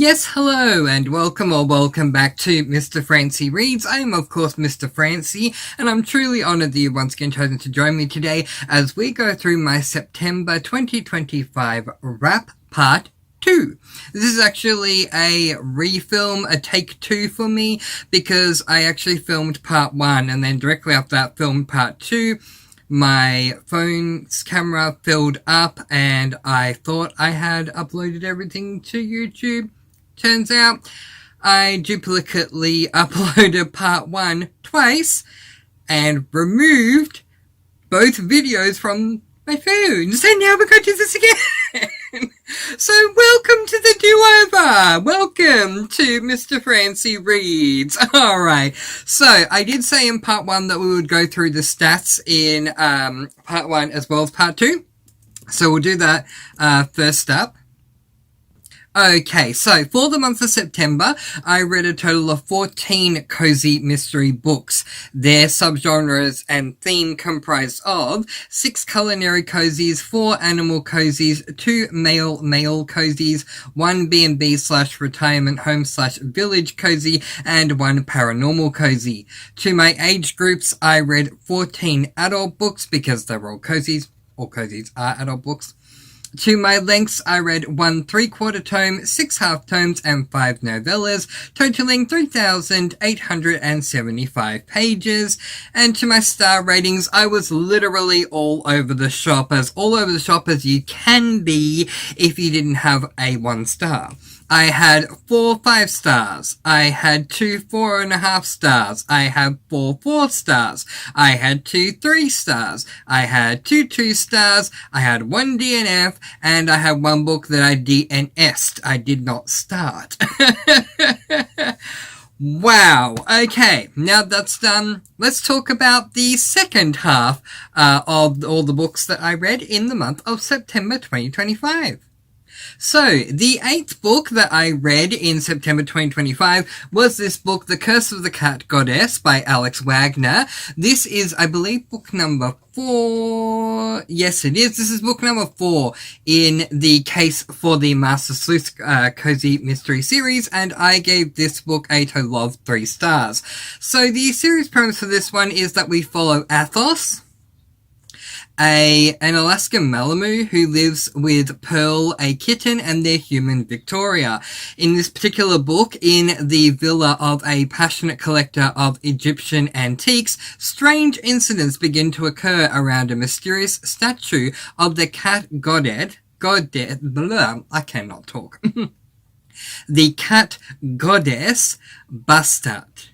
Yes, hello, and welcome back to Mr. Francy Reads. I am, of course, Mr. Francy, and I'm truly honoured that you've once again chosen to join me today as we go through my September 2025 Wrap Part 2. This is actually a refilm, a take 2 for me, because I actually filmed Part 1, and then directly after that filmed Part 2. My phone's camera filled up, and I thought I had uploaded everything to YouTube. Turns out, I duplicately uploaded part 1 twice, and removed both videos from my phone. So now we're going to do this again. So welcome to the do-over. Welcome to Mr. Francy Reads. Alright, so I did say in part 1 that we would go through the stats in part 1 as well as part 2. So we'll do that first up. Okay, so for the month of September, I read a total of 14 cozy mystery books. Their subgenres and theme comprised of 6 culinary cozies, 4 animal cozies, 2 male cozies, 1 B&B/retirement home/village cozy, and 1 paranormal cozy. To my age groups, I read 14 adult books because they're all cozies. All cozies are adult books. To my lengths, I read 1 3/4 tome, 6 half tomes, and 5 novellas, totaling 3,875 pages. And to my star ratings, I was literally all over the shop as you can be if you didn't have a 1 star. I had 4 5 stars. I had 2 4.5 stars. I had 4 4 stars. I had 2 3 stars. I had 2 2 stars. I had 1 DNF, and I had 1 book that I DNS'd. I did not start. Wow. Okay, now that's done. Let's talk about the second half of all the books that I read in the month of September 2025. So, the 8th book that I read in September 2025 was this book, The Curse of the Cat Goddess by Alex Wagner. This is, I believe, book number 4. Yes, it is. This is book number 4 in the case for the Master Sleuth Cozy Mystery series, and I gave this book a total of 3 stars. So, the series premise for this one is that we follow Athos, an Alaskan Malamute who lives with Pearl, a kitten, and their human Victoria. In this particular book, in the villa of a passionate collector of Egyptian antiques, strange incidents begin to occur around a mysterious statue of the cat goddess, I cannot talk. The cat goddess, Bastet.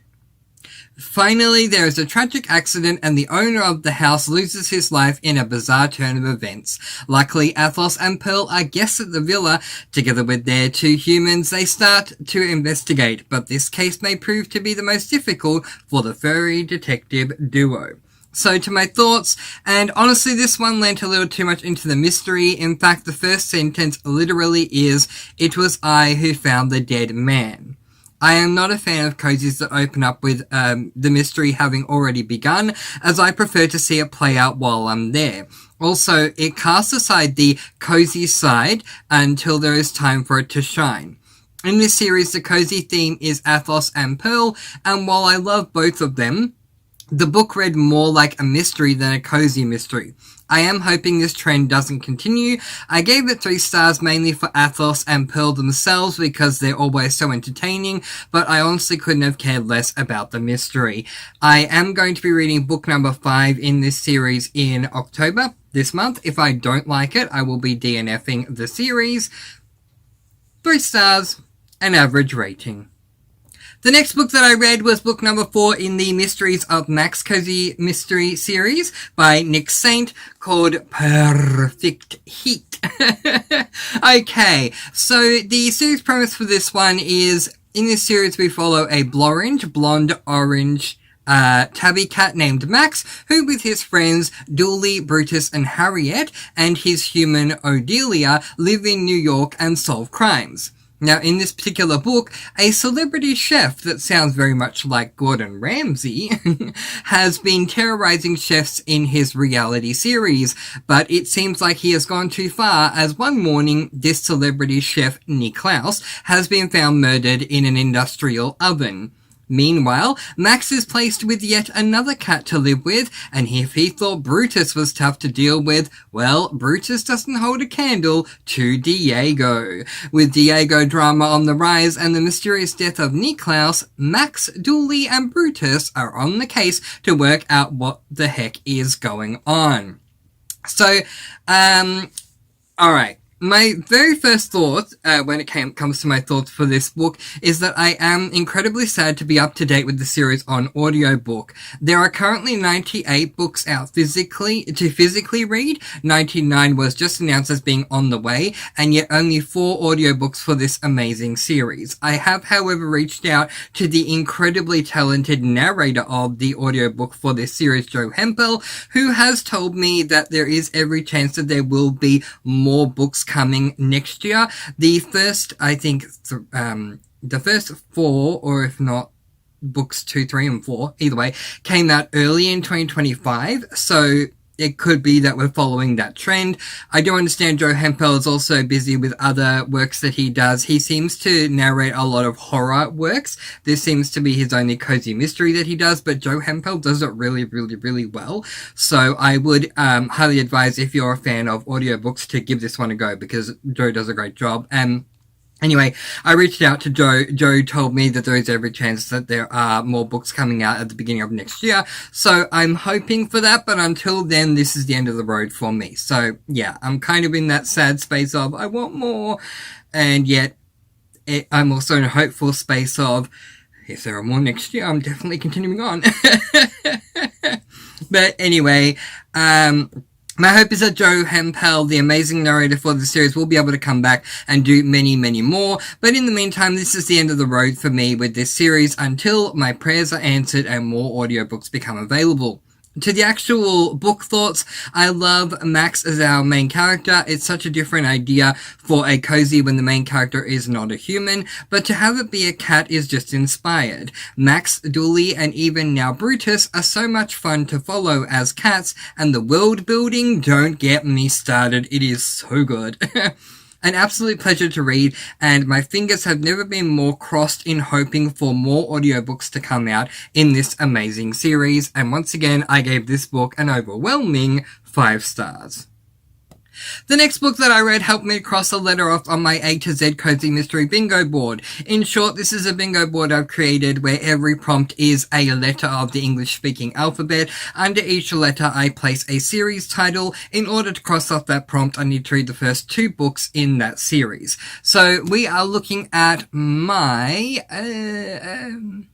Finally, there is a tragic accident and the owner of the house loses his life in a bizarre turn of events. Luckily, Athos and Pearl are guests at the villa. Together with their 2 humans, they start to investigate, but this case may prove to be the most difficult for the furry detective duo. So to my thoughts, and honestly this one went a little too much into the mystery. In fact, the first sentence literally is, "It was I who found the dead man." I am not a fan of cozies that open up with the mystery having already begun, as I prefer to see it play out while I'm there. Also, it casts aside the cozy side until there is time for it to shine. In this series, the cozy theme is Athos and Pearl, and while I love both of them, the book read more like a mystery than a cozy mystery. I am hoping this trend doesn't continue. I gave it 3 stars mainly for Athos and Pearl themselves because they're always so entertaining, but I honestly couldn't have cared less about the mystery. I am going to be reading book number 5 in this series in October this month. If I don't like it, I will be DNFing the series. 3 stars, an average rating. The next book that I read was book number 4 in the Mysteries of Max Cozy Mystery series by Nick Saint, called Perfect Heat. Okay, so the series premise for this one is, in this series we follow a blonde orange tabby cat named Max, who with his friends Dooley, Brutus, and Harriet, and his human Odelia, live in New York and solve crimes. Now, in this particular book, a celebrity chef that sounds very much like Gordon Ramsay has been terrorizing chefs in his reality series, but it seems like he has gone too far, as one morning, this celebrity chef, Niklaus, has been found murdered in an industrial oven. Meanwhile, Max is placed with yet another cat to live with, and if he thought Brutus was tough to deal with, well, Brutus doesn't hold a candle to Diego. With Diego drama on the rise and the mysterious death of Niklaus, Max, Dooley, and Brutus are on the case to work out what the heck is going on. So, alright. My very first thought, when it comes to my thoughts for this book, is that I am incredibly sad to be up to date with the series on audiobook. There are currently 98 books out to physically read. 99 was just announced as being on the way, and yet only 4 audiobooks for this amazing series. I have, however, reached out to the incredibly talented narrator of the audiobook for this series, Joe Hempel, who has told me that there is every chance that there will be more books coming next year. The first, I think, the first 4, or if not, books 2, 3, and 4, either way, came out early in 2025, so it could be that we're following that trend. I do understand Joe Hempel is also busy with other works that he does. He seems to narrate a lot of horror works. This seems to be his only cozy mystery that he does, but Joe Hempel does it really, really, really well. So I would highly advise, if you're a fan of audiobooks, to give this one a go, because Joe does a great job. Anyway, I reached out to Joe. Joe told me that there is every chance that there are more books coming out at the beginning of next year. So I'm hoping for that, but until then, this is the end of the road for me. So yeah, I'm kind of in that sad space of, I want more. And yet, I'm also in a hopeful space of, if there are more next year, I'm definitely continuing on. But anyway, my hope is that Joe Hempel, the amazing narrator for the series, will be able to come back and do many, many more. But in the meantime, this is the end of the road for me with this series until my prayers are answered and more audiobooks become available. To the actual book thoughts, I love Max as our main character. It's such a different idea for a cozy when the main character is not a human, but to have it be a cat is just inspired. Max, Dooley, and even now Brutus are so much fun to follow as cats, and the world building, don't get me started, it is so good. An absolute pleasure to read, and my fingers have never been more crossed in hoping for more audiobooks to come out in this amazing series, and once again, I gave this book an overwhelming 5 stars. The next book that I read helped me cross a letter off on my A to Z Cozy Mystery bingo board. In short, this is a bingo board I've created where every prompt is a letter of the English-speaking alphabet. Under each letter, I place a series title. In order to cross off that prompt, I need to read the first 2 books in that series. So we are looking at my M.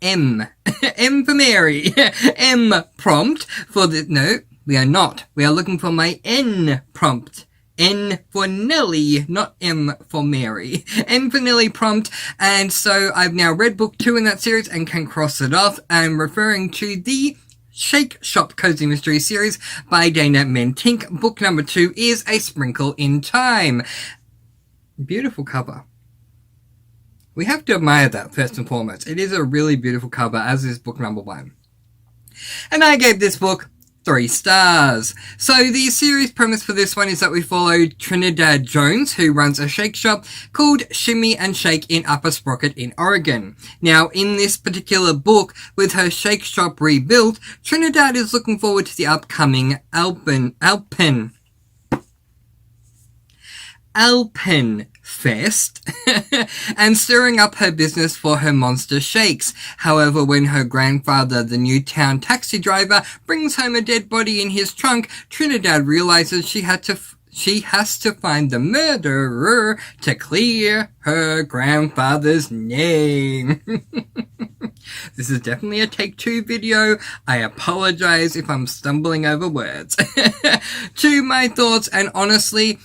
M for Mary. M prompt for the... No. We are not. We are looking for my N prompt. N for Nelly, not M for Mary. N for Nelly prompt. And so I've now read book 2 in that series and can cross it off. I'm referring to the Shake Shop Cozy Mystery series by Dana Mentink. Book number 2 is A Sprinkle in Time. Beautiful cover. We have to admire that first and foremost. It is a really beautiful cover, as is book number 1. And I gave this book 3 stars. So the series premise for this one is that we follow Trinidad Jones, who runs a shake shop called Shimmy and Shake in Upper Sprocket in Oregon. Now, in this particular book, with her shake shop rebuilt, Trinidad is looking forward to the upcoming Alpen Fest and stirring up her business for her monster shakes. However, when her grandfather, the new town taxi driver, brings home a dead body in his trunk, Trinidad realizes she has to find the murderer to clear her grandfather's name. This is definitely a take 2 video. I apologize if I'm stumbling over words. To my thoughts, and honestly,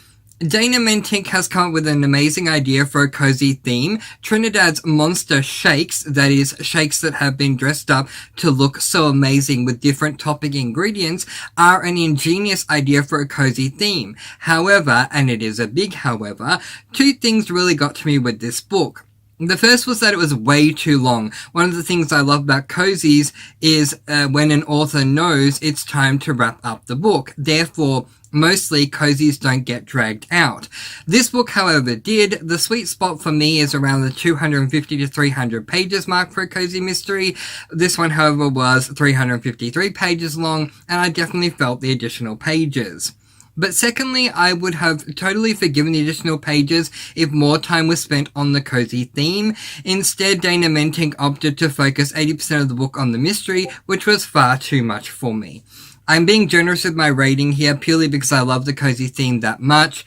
Dana Mentink has come up with an amazing idea for a cozy theme. Trinidad's monster shakes, that is, shakes that have been dressed up to look so amazing with different topping ingredients, are an ingenious idea for a cozy theme. However, and it is a big however, two things really got to me with this book. The first was that it was way too long. One of the things I love about cozies is when an author knows it's time to wrap up the book. Therefore, mostly cozies don't get dragged out. This book, however, did. The sweet spot for me is around the 250 to 300 pages mark for a cozy mystery. This one, however, was 353 pages long, and I definitely felt the additional pages. But secondly, I would have totally forgiven the additional pages if more time was spent on the cozy theme. Instead, Dana Mentink opted to focus 80% of the book on the mystery, which was far too much for me. I'm being generous with my rating here purely because I love the cozy theme that much.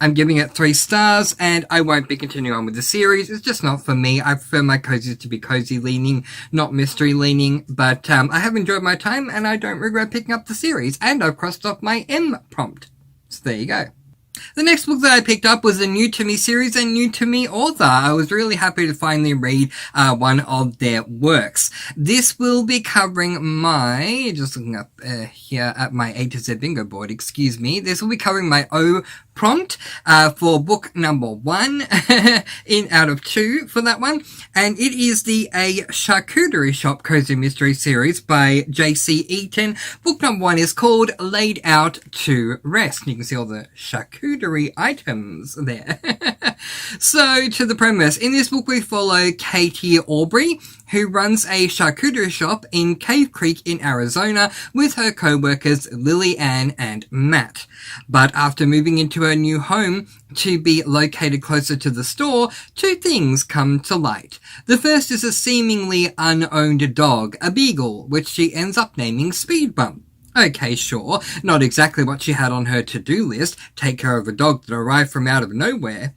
I'm giving it 3 stars, and I won't be continuing on with the series. It's just not for me. I prefer my cozies to be cozy leaning, not mystery leaning. But I have enjoyed my time, and I don't regret picking up the series. And I've crossed off my M prompt. So there you go. The next book that I picked up was a new to me series and new to me author. I was really happy to finally read one of their works. This will be covering my, just looking up here at my A to Z bingo board, excuse me. This will be covering my O prompt for book number 1 in out of 2 for that one, and it is the A Charcuterie Shop Cozy Mystery Series by J.C. Eaton. Book number 1 is called Laid Out to Rest. You can see all the charcuterie items there. So, to the premise. In this book we follow Katie Aubrey, who runs a charcuterie shop in Cave Creek in Arizona with her co-workers Lily Ann and Matt. But after moving into her new home to be located closer to the store, 2 things come to light. The first is a seemingly unowned dog, a beagle, which she ends up naming Speed Bump. Okay, sure, not exactly what she had on her to-do list, take care of a dog that arrived from out of nowhere.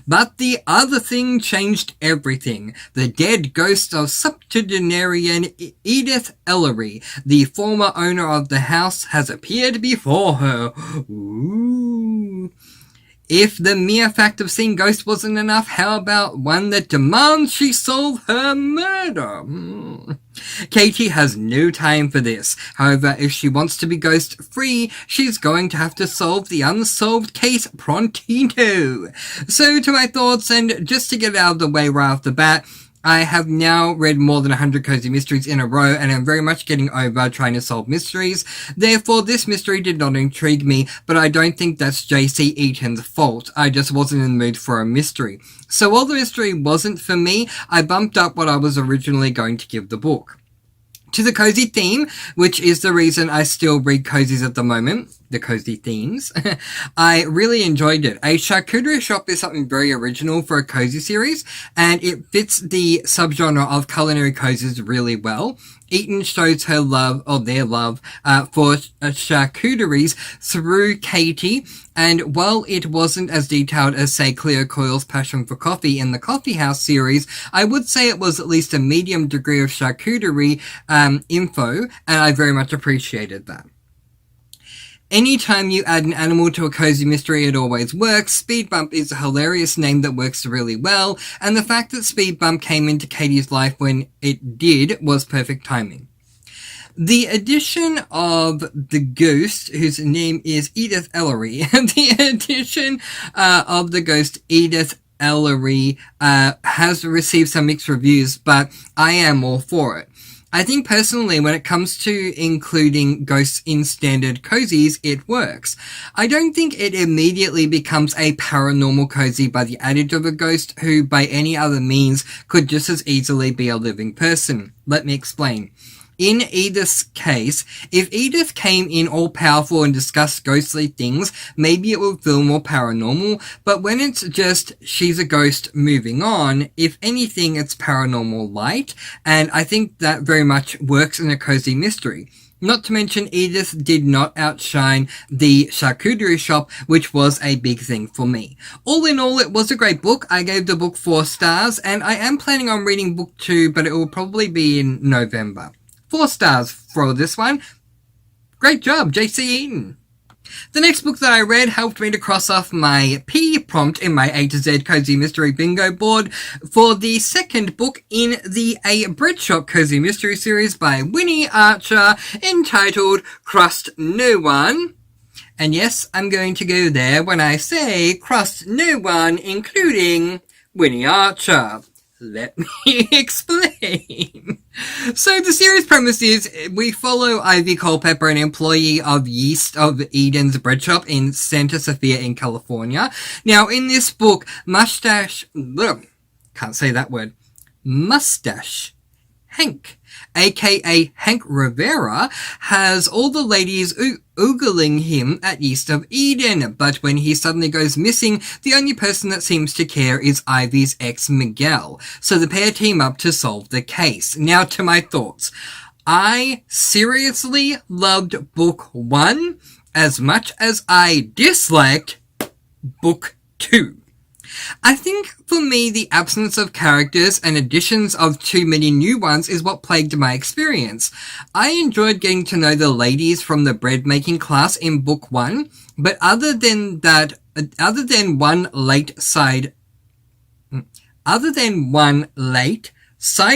But the other thing changed everything. The dead ghost of septuagenarian Edith Ellery, the former owner of the house, has appeared before her. Ooh. If the mere fact of seeing ghosts wasn't enough, how about one that demands she solve her murder? Katie has no time for this. However, if she wants to be ghost-free, she's going to have to solve the unsolved case prontito. So to my thoughts, and just to get it out of the way right off the bat, I have now read more than 100 cozy mysteries in a row, and I'm very much getting over trying to solve mysteries. Therefore, this mystery did not intrigue me, but I don't think that's J.C. Eaton's fault. I just wasn't in the mood for a mystery. So while the mystery wasn't for me, I bumped up what I was originally going to give the book. To the cozy theme, which is the reason I still read cozies at the moment, the cozy themes, I really enjoyed it. A charcuterie shop is something very original for a cozy series, and it fits the subgenre of culinary cozies really well. Eaton shows her love, or their love, for charcuteries through Katie, and while it wasn't as detailed as, say, Cleo Coyle's passion for coffee in the Coffee House series, I would say it was at least a medium degree of charcuterie info, and I very much appreciated that. Anytime you add an animal to a cozy mystery, it always works. Speed Bump is a hilarious name that works really well, and the fact that Speed Bump came into Katie's life when it did was perfect timing. The addition of the ghost, whose name is Edith Ellery, the addition of the ghost Edith Ellery has received some mixed reviews, but I am all for it. I think personally, when it comes to including ghosts in standard cozies, it works. I don't think it immediately becomes a paranormal cozy by the adage of a ghost who, by any other means, could just as easily be a living person. Let me explain. In Edith's case, if Edith came in all-powerful and discussed ghostly things, maybe it would feel more paranormal, but when it's just, she's a ghost moving on, if anything, it's paranormal light, and I think that very much works in a cozy mystery. Not to mention, Edith did not outshine the charcuterie shop, which was a big thing for me. All in all, it was a great book. I gave the book 4 stars, and I am planning on reading book 2, but it will probably be in November. 4 stars for this one. Great job, J.C. Eaton. The next book that I read helped me to cross off my P prompt in my A to Z Cozy Mystery Bingo board for the second book in the A Bread Shop Cozy Mystery series by Winnie Archer, entitled Crust No One. And yes, I'm going to go there when I say Crust No One, including Winnie Archer. Let me explain. So the series premise is we follow Ivy Culpepper, an employee of Yeast of Eden's bread shop in Santa Sofia in California. Now in this book, Mustache Hank, aka Hank Rivera, has all the ladies oogling him at Yeast of Eden, but when he suddenly goes missing, the only person that seems to care is Ivy's ex Miguel. So the pair team up to solve the case. Now to my thoughts. I seriously loved book 1 as much as I disliked book 2. I think for me the absence of characters and additions of too many new ones is what plagued my experience. I enjoyed getting to know the ladies from the bread making class in book 1, but other than one late side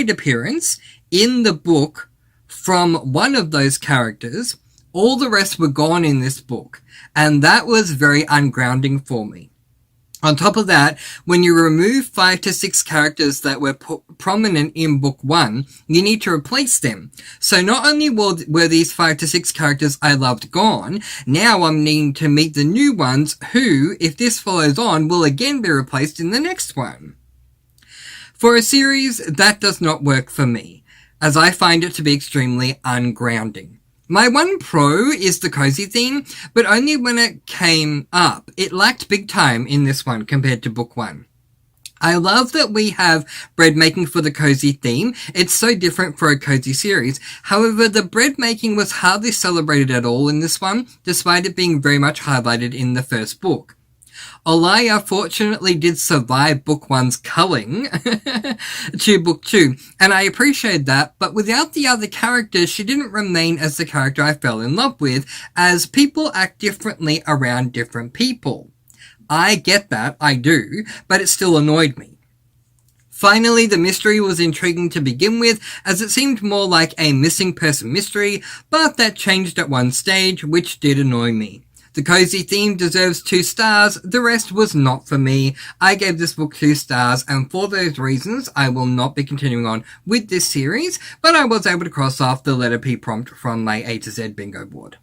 appearance in the book from one of those characters, all the rest were gone in this book, and that was very ungrounding for me. On top of that, when you remove 5 to 6 characters that were prominent in book 1, you need to replace them. So not only were these 5 to 6 characters I loved gone, now I'm needing to meet the new ones who, if this follows on, will again be replaced in the next one. For a series, that does not work for me, as I find it to be extremely ungrounding. My one pro is the cozy theme, but only when it came up. It lacked big time in this one compared to book 1. I love that we have bread making for the cozy theme. It's so different for a cozy series. However, the bread making was hardly celebrated at all in this one, despite it being very much highlighted in the first book. Olaya fortunately did survive book 1's culling to book 2, and I appreciate that, but without the other characters, she didn't remain as the character I fell in love with, as people act differently around different people. I get that, I do, but it still annoyed me. Finally, the mystery was intriguing to begin with, as it seemed more like a missing person mystery, but that changed at one stage, which did annoy me. The cozy theme deserves 2 stars, the rest was not for me. I gave this book 2 stars, and for those reasons, I will not be continuing on with this series, but I was able to cross off the letter P prompt from my A to Z bingo board.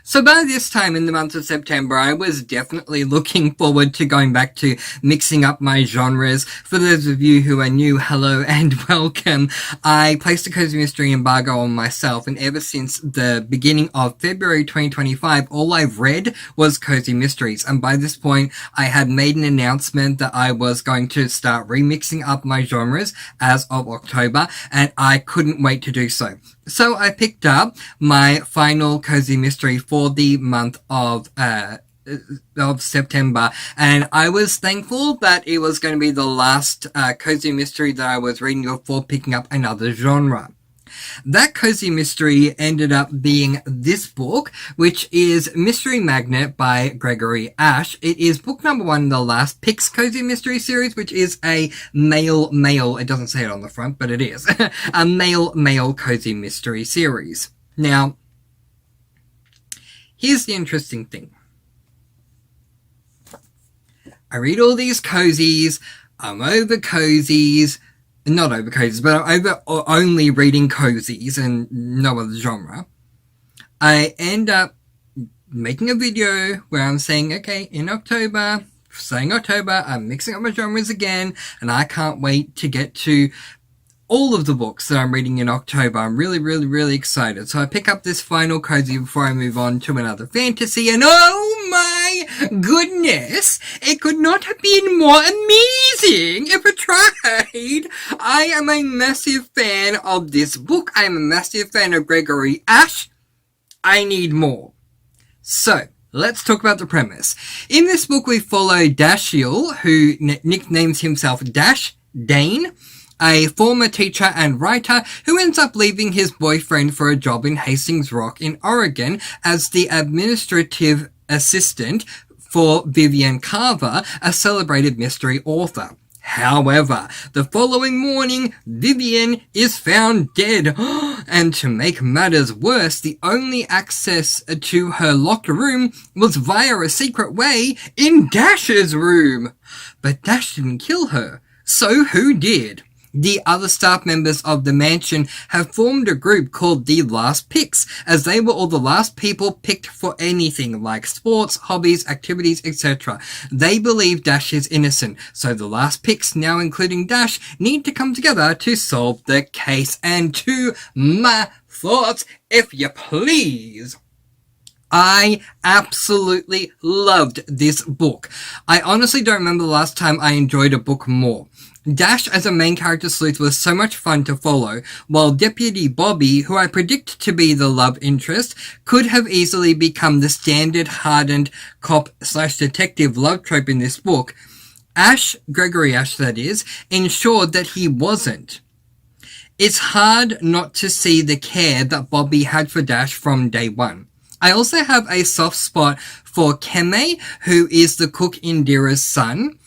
So by this time in the month of September, I was definitely looking forward to going back to mixing up my genres. For those of you who are new, hello and welcome. I placed a cozy mystery embargo on myself, and ever since the beginning of February 2025, all I've read was cozy mysteries. And by this point, I had made an announcement that I was going to start remixing up my genres as of October, and I couldn't wait to do so. So I picked up my final cozy mystery for the month of September, and I was thankful that it was going to be the last cozy mystery that I was reading before picking up another genre. That cozy mystery ended up being this book, which is Mystery Magnet by Gregory Ash. It is book number 1 in the last Pix cozy mystery series, which is a male, it doesn't say it on the front, but it is, a male cozy mystery series. Now, here's the interesting thing. I read all these cozies, I'm over cozies, not over cozies, but I'm over only reading cozies and no other genre. I end up making a video where I'm saying, okay, in October, I'm mixing up my genres again, and I can't wait to get to all of the books that I'm reading in October. I'm really excited. So I pick up this final cozy before I move on to another fantasy, and oh my goodness, it could not have been more amazing if I tried. I am a massive fan of this book. I am a massive fan of Gregory Ash. I need more. So, let's talk about the premise. In this book, we follow Dashiell, who nicknames himself Dash Dane. a former teacher and writer who ends up leaving his boyfriend for a job in Hastings Rock in Oregon as the administrative assistant for Vivian Carver, a celebrated mystery author. However, the following morning, Vivian is found dead, and to make matters worse, the only access to her locked room was via a secret way in Dash's room. But Dash didn't kill her, so who did? The other staff members of the mansion have formed a group called the Last Picks, as they were all the last people picked for anything like sports, hobbies, activities, etc. They believe Dash is innocent, so the Last Picks, now including Dash, need to come together to solve the case. And to my thoughts, if you please. I absolutely loved this book. I honestly don't remember the last time I enjoyed a book more. Dash as a main character sleuth was so much fun to follow, while Deputy Bobby, who I predict to be the love interest, could have easily become the standard hardened cop/detective love trope in this book. Gregory Ash that is, ensured that he wasn't. It's hard not to see the care that Bobby had for Dash from day one. I also have a soft spot for Keme, who is the cook Indira's son.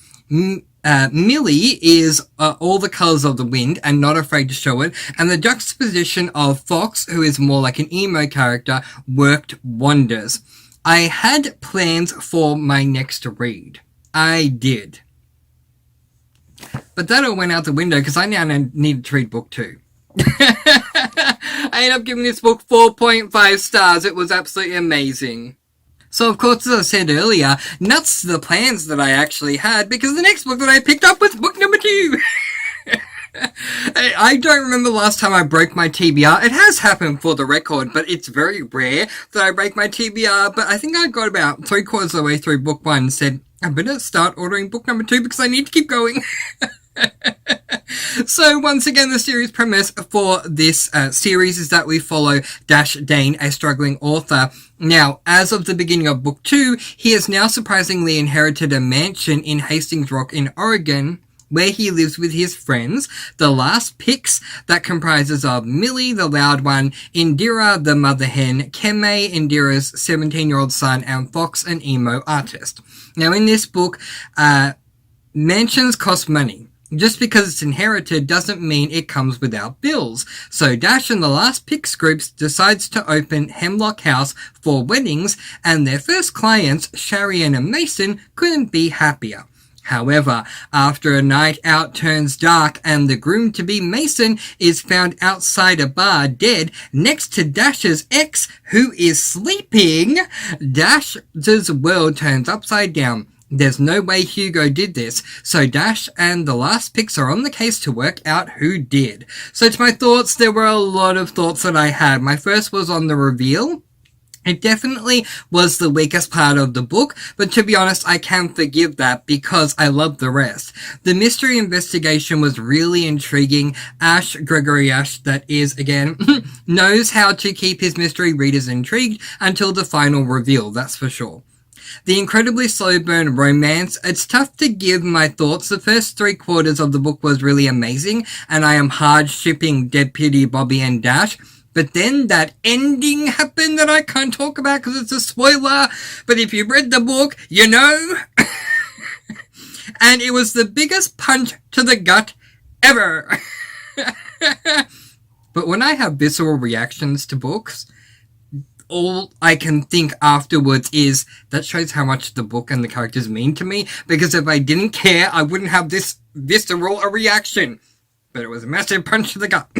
Millie is all the colours of the wind and not afraid to show it, and the juxtaposition of Fox, who is more like an emo character, worked wonders. I had plans for my next read. I did. But that all went out the window because I now needed to read book 2. I ended up giving this book 4.5 stars. It was absolutely amazing. So, of course, as I said earlier, nuts to the plans that I actually had, because the next book that I picked up was book number 2. I don't remember the last time I broke my TBR. It has happened for the record, but it's very rare that I break my TBR. But I think I got about 3/4 of the way through book 1 and said, I better start ordering book number 2 because I need to keep going. So once again, the series premise for this series is that we follow Dash Dane, a struggling author. Now, as of the beginning of book 2, he has now surprisingly inherited a mansion in Hastings Rock in Oregon, where he lives with his friends, the Last Picks, that comprises of Millie, the loud one, Indira, the mother hen, Keme, Indira's 17-year-old son, and Fox, an emo artist. Now, in this book, mansions cost money. Just because it's inherited doesn't mean it comes without bills. So Dash and the Last Picks groups decides to open Hemlock House for weddings, and their first clients, Sharian and Mason, couldn't be happier. However, after a night out turns dark and the groom-to-be Mason is found outside a bar dead next to Dash's ex, who is sleeping, Dash's world turns upside down. There's no way Hugo did this, so Dash and the Last Picks are on the case to work out who did. So to my thoughts, there were a lot of thoughts that I had. My first was on the reveal. It definitely was the weakest part of the book, but to be honest, I can forgive that because I love the rest. The mystery investigation was really intriguing. Gregory Ash, that is, again, knows how to keep his mystery readers intrigued until the final reveal, that's for sure. The incredibly slow burn romance, it's tough to give my thoughts. The first 3/4 of the book was really amazing, and I am hard shipping Deputy Bobby and Dash. But then that ending happened that I can't talk about because it's a spoiler. But if you've read the book, you know. And it was the biggest punch to the gut ever. But when I have visceral reactions to books, all I can think afterwards is that shows how much the book and the characters mean to me, because if I didn't care, I wouldn't have this visceral a reaction. But it was a massive punch to the gut.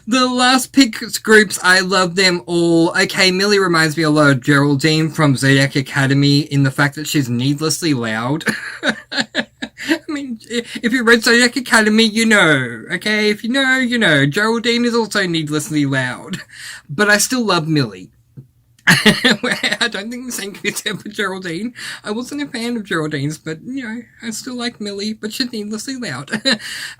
The Last Picks groups, I love them all. Okay, Millie reminds me a lot of Geraldine from Zodiac Academy in the fact that she's needlessly loud. I mean, if you read Zodiac Academy, you know. Okay, if you know, you know. Geraldine is also needlessly loud. But I still love Millie. I don't think the same can be said for Geraldine. I wasn't a fan of Geraldine's, but, you know, I still like Millie, but she's needlessly loud.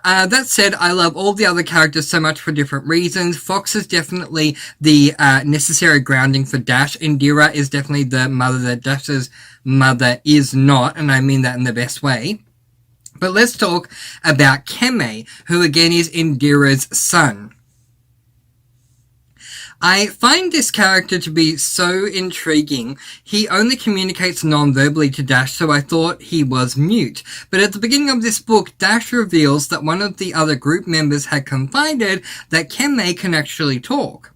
That said, I love all the other characters so much for different reasons. Fox is definitely the necessary grounding for Dash. Indira is definitely the mother that Dash's mother is not, and I mean that in the best way. But let's talk about Keme, who again is Indira's son. I find this character to be so intriguing. He only communicates non-verbally to Dash, so I thought he was mute. But at the beginning of this book, Dash reveals that one of the other group members had confided that Keme can actually talk.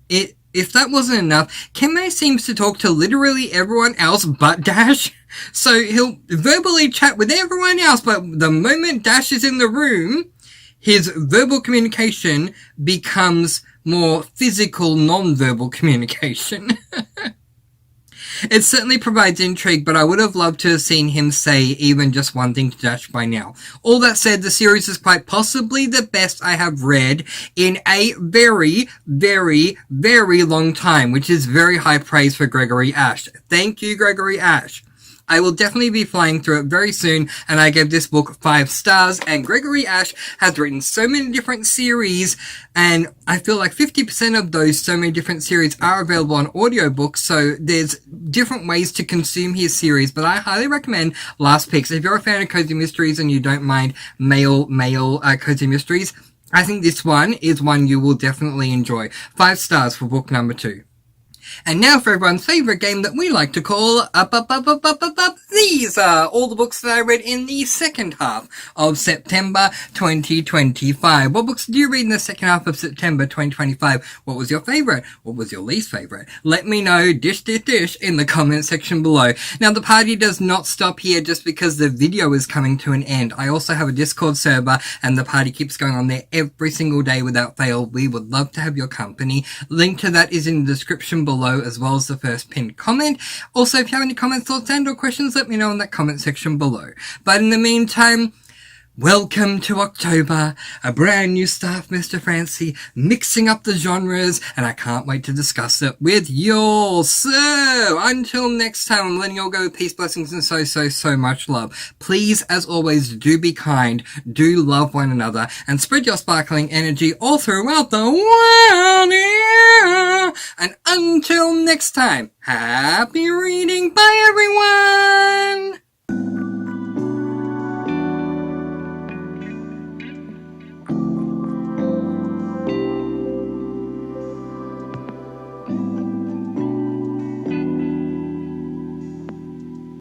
If that wasn't enough, Keme seems to talk to literally everyone else but Dash. So he'll verbally chat with everyone else, but the moment Dash is in the room, his verbal communication becomes more physical, non-verbal communication. It certainly provides intrigue, but I would have loved to have seen him say even just one thing to Dash by now. All that said, the series is quite possibly the best I have read in a very, very, very long time, which is very high praise for Gregory Ash. Thank you, Gregory Ash. I will definitely be flying through it very soon, and I gave this book 5 stars, and Gregory Ash has written so many different series, and I feel like 50% of those so many different series are available on audiobooks, so there's different ways to consume his series, but I highly recommend Last Picks. If you're a fan of cozy mysteries and you don't mind male cozy mysteries, I think this one is one you will definitely enjoy. 5 stars for book number 2. And now for everyone's favourite game that we like to call Up. These are all the books that I read in the second half of September 2025. What books did you read in the second half of September 2025? What was your favourite? What was your least favourite? Let me know, dish, in the comment section below. Now, the party does not stop here just because the video is coming to an end. I also have a Discord server, and the party keeps going on there every single day without fail. We would love to have your company. Link to that is in the description below, as well as the first pinned comment. Also, if you have any comments, thoughts, and or questions, let me know in that comment section below. But in the meantime, welcome to October, a brand new start, Mr. Francy, mixing up the genres, and I can't wait to discuss it with you all. So, until next time, I'm letting you all go with peace, blessings, and so much love. Please, as always, do be kind, do love one another, and spread your sparkling energy all throughout the world. Yeah. And until next time, happy reading. Bye, everyone!